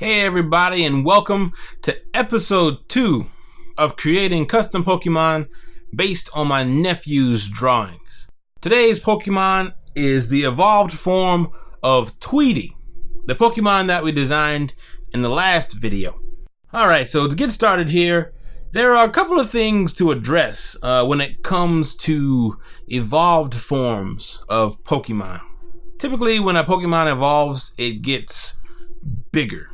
Hey everybody, and welcome to episode 2 of creating custom Pokemon based on my nephew's drawings. Today's Pokemon is the evolved form of Tweety, the Pokemon that we designed in the last video. Alright, so to get started here, there are a couple of things to address when it comes to evolved forms of Pokemon. Typically, when a Pokemon evolves, it gets bigger.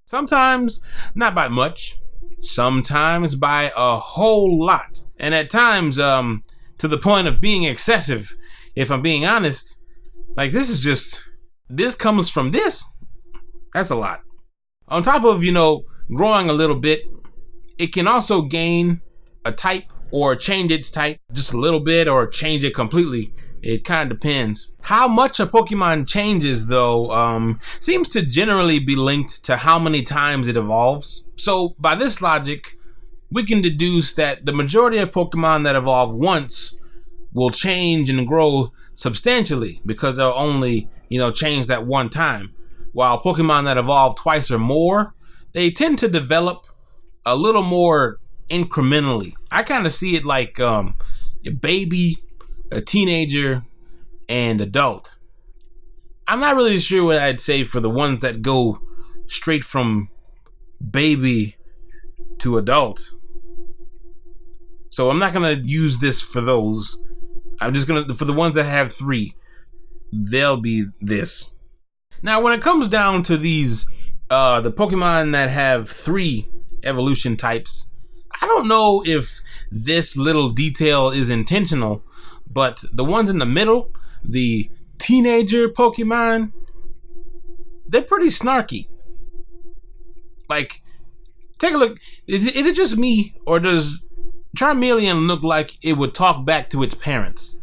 Sometimes not by much, sometimes by a whole lot, and at times to the point of being excessive. If I'm being honest, like this comes from this. That's a lot. On top of, growing a little bit, it can also gain a type or change its type just a little bit or change it completely. It kind of depends. How much a Pokemon changes, though, seems to generally be linked to how many times it evolves. So, by this logic, we can deduce that the majority of Pokemon that evolve once will change and grow substantially because they'll only, change that one time. While Pokemon that evolve twice or more, they tend to develop a little more incrementally. I kind of see it like a baby, a teenager, and adult. I'm not really sure what I'd say for the ones that go straight from baby to adult. So I'm not gonna use this for those. I'm just gonna, for the ones that have 3, they'll be this. Now when it comes down to these, the Pokemon that have 3 evolution types, I don't know if this little detail is intentional, but the ones in the middle, the teenager Pokemon, they're pretty snarky. Like, take a look. Is it just me, or does Charmeleon look like it would talk back to its parents?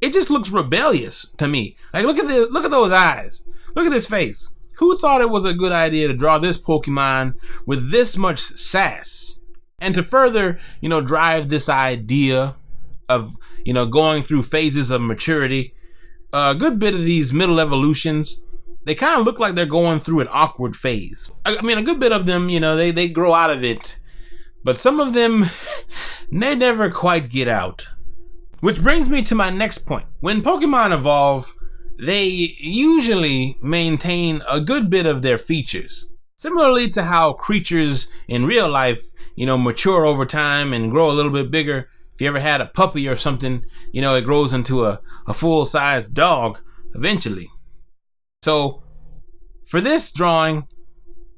It just looks rebellious to me. Like, look at those eyes. Look at this face. Who thought it was a good idea to draw this Pokemon with this much sass? And to further, drive this idea of, going through phases of maturity, a good bit of these middle evolutions, they kind of look like they're going through an awkward phase. I mean, a good bit of them, they grow out of it, but some of them, they never quite get out. Which brings me to my next point. When Pokemon evolve, they usually maintain a good bit of their features. Similarly to how creatures in real life, mature over time and grow a little bit bigger. If you ever had a puppy or something, it grows into a full-size dog eventually. So, for this drawing,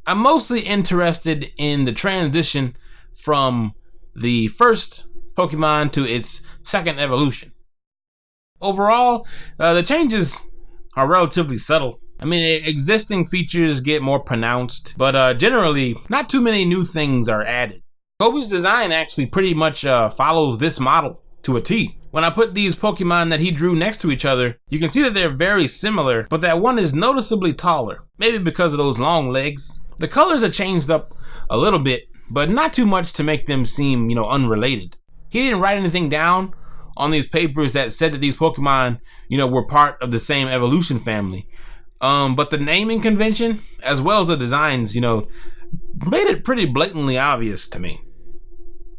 I'm mostly interested in the transition from the first Pokemon to its second evolution. Overall, the changes are relatively subtle. I mean, existing features get more pronounced, but generally, not too many new things are added. Kobe's design actually pretty much follows this model to a T. When I put these Pokemon that he drew next to each other, you can see that they're very similar, but that one is noticeably taller, maybe because of those long legs. The colors are changed up a little bit, but not too much to make them seem, unrelated. He didn't write anything down on these papers that said that these Pokemon, were part of the same evolution family. But the naming convention, as well as the designs, made it pretty blatantly obvious to me.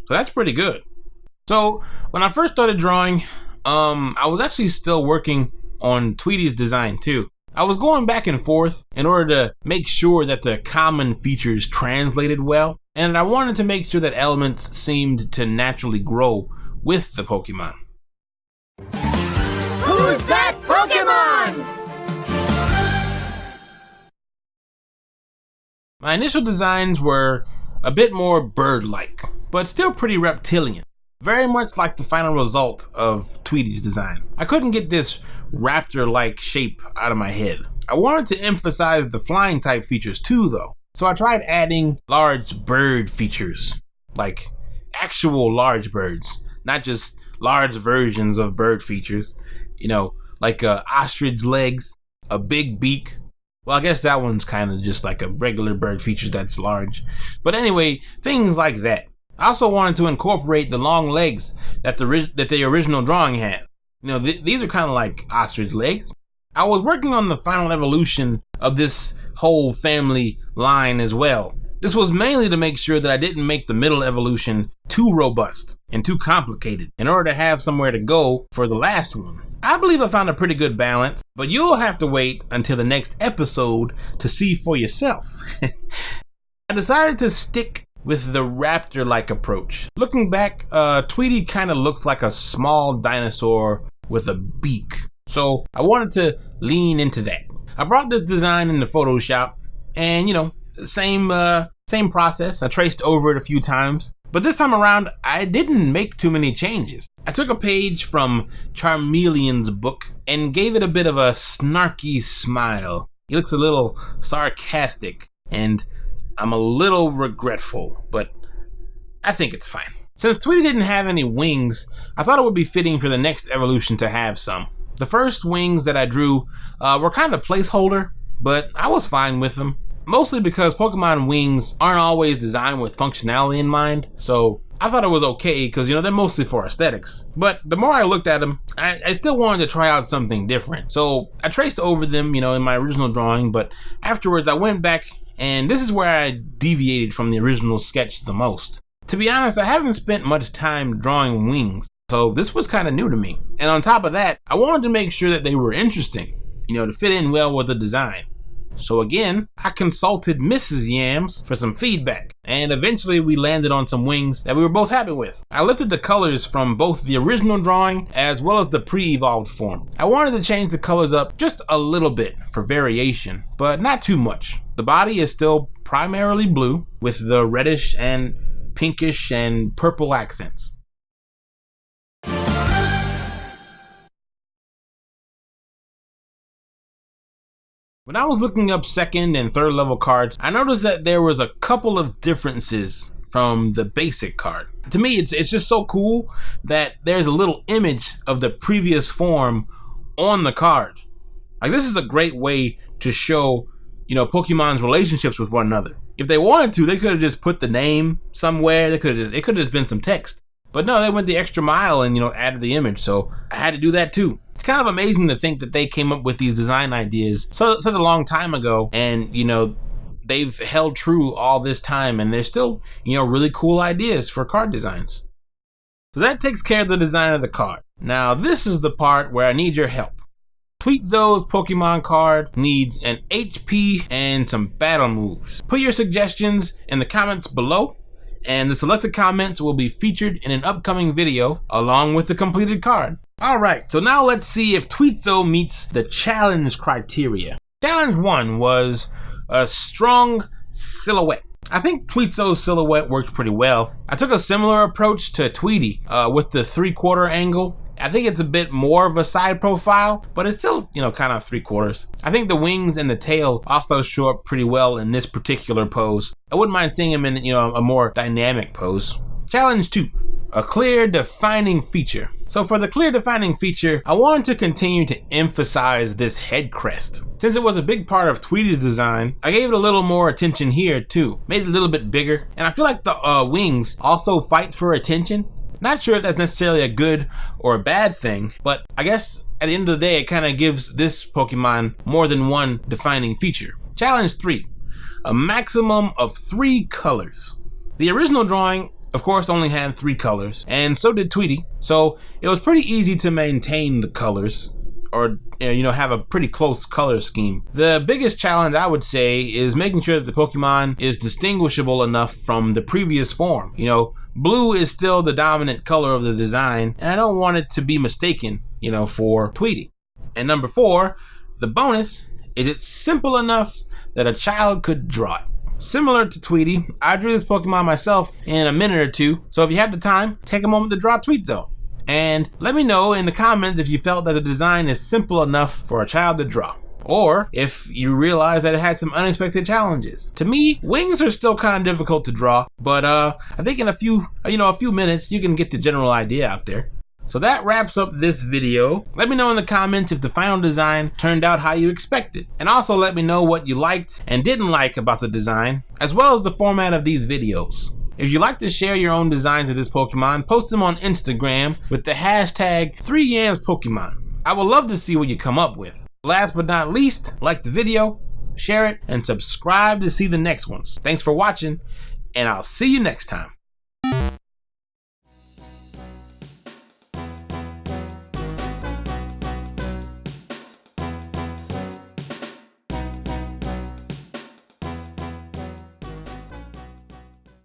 So that's pretty good. So when I first started drawing, I was actually still working on Tweety's design too. I was going back and forth in order to make sure that the common features translated well, and I wanted to make sure that elements seemed to naturally grow with the Pokemon. Who's that Pokemon? My initial designs were a bit more bird-like, but still pretty reptilian. Very much like the final result of Tweety's design. I couldn't get this raptor-like shape out of my head. I wanted to emphasize the flying type features too, though. So I tried adding large bird features, like actual large birds, not just large versions of bird features. Like ostrich legs, a big beak. Well, I guess that one's kind of just like a regular bird feature that's large. But anyway, things like that. I also wanted to incorporate the long legs that the original drawing had. These are kind of like ostrich legs. I was working on the final evolution of this whole family line as well. This was mainly to make sure that I didn't make the middle evolution too robust and too complicated in order to have somewhere to go for the last one. I believe I found a pretty good balance, but you'll have to wait until the next episode to see for yourself. I decided to stick with the raptor-like approach. Looking back, Tweety kind of looks like a small dinosaur with a beak, so I wanted to lean into that. I brought this design into Photoshop, and same process. I traced over it a few times, but this time around, I didn't make too many changes. I took a page from Charmeleon's book and gave it a bit of a snarky smile. He looks a little sarcastic, and I'm a little regretful, but I think it's fine. Since Tweety didn't have any wings, I thought it would be fitting for the next evolution to have some. The first wings that I drew were kind of placeholder, but I was fine with them. Mostly because Pokemon wings aren't always designed with functionality in mind, so I thought it was okay because, they're mostly for aesthetics. But the more I looked at them, I still wanted to try out something different. So I traced over them, in my original drawing, but afterwards I went back, and this is where I deviated from the original sketch the most. To be honest, I haven't spent much time drawing wings, so this was kind of new to me. And on top of that, I wanted to make sure that they were interesting, to fit in well with the design. So again, I consulted Mrs. Yams for some feedback, and eventually we landed on some wings that we were both happy with. I lifted the colors from both the original drawing as well as the pre-evolved form. I wanted to change the colors up just a little bit for variation, but not too much. The body is still primarily blue with the reddish and pinkish and purple accents. When I was looking up second and third level cards, I noticed that there was a couple of differences from the basic card. To me, it's just so cool that there's a little image of the previous form on the card. Like, this is a great way to show, Pokemon's relationships with one another. If they wanted to, they could have just put the name somewhere. It could have just been some text. But no, they went the extra mile and, added the image. So I had to do that too. It's kind of amazing to think that they came up with these design ideas such a long time ago, and they've held true all this time, and they're still really cool ideas for card designs. So that takes care of the design of the card. Now this is the part where I need your help. Tweetzo's Pokemon card needs an HP and some battle moves. Put your suggestions in the comments below, and the selected comments will be featured in an upcoming video along with the completed card. Alright, so now let's see if Tweetzo meets the challenge criteria. Challenge 1 was a strong silhouette. I think Tweetzo's silhouette worked pretty well. I took a similar approach to Tweety with the 3/4 angle. I think it's a bit more of a side profile, but it's still, kind of 3/4. I think the wings and the tail also show up pretty well in this particular pose. I wouldn't mind seeing him in, a more dynamic pose. Challenge 2, a clear defining feature. So for the clear defining feature, I wanted to continue to emphasize this head crest. Since it was a big part of Tweety's design, I gave it a little more attention here too. Made it a little bit bigger, and I feel like the wings also fight for attention. Not sure if that's necessarily a good or a bad thing, but I guess at the end of the day, it kind of gives this Pokemon more than one defining feature. Challenge 3, a maximum of 3 colors. The original drawing, of course, only had 3 colors, and so did Tweety, so it was pretty easy to maintain the colors, or have a pretty close color scheme. The biggest challenge, I would say, is making sure that the Pokemon is distinguishable enough from the previous form. Blue is still the dominant color of the design, and I don't want it to be mistaken, for Tweety. And number 4, the bonus is it's simple enough that a child could draw it. Similar to Tweety, I drew this Pokemon myself in a minute or 2, so if you have the time, take a moment to draw Tweetzo. And let me know in the comments if you felt that the design is simple enough for a child to draw, or if you realize that it had some unexpected challenges. To me, wings are still kind of difficult to draw, but I think in a few minutes you can get the general idea out there. So that wraps up this video. Let me know in the comments if the final design turned out how you expected. And also let me know what you liked and didn't like about the design, as well as the format of these videos. If you'd like to share your own designs of this Pokemon, post them on Instagram with the hashtag 3YamsPokemon. I would love to see what you come up with. Last but not least, like the video share it, and subscribe to see the next ones. Thanks for watching, and I'll see you next time.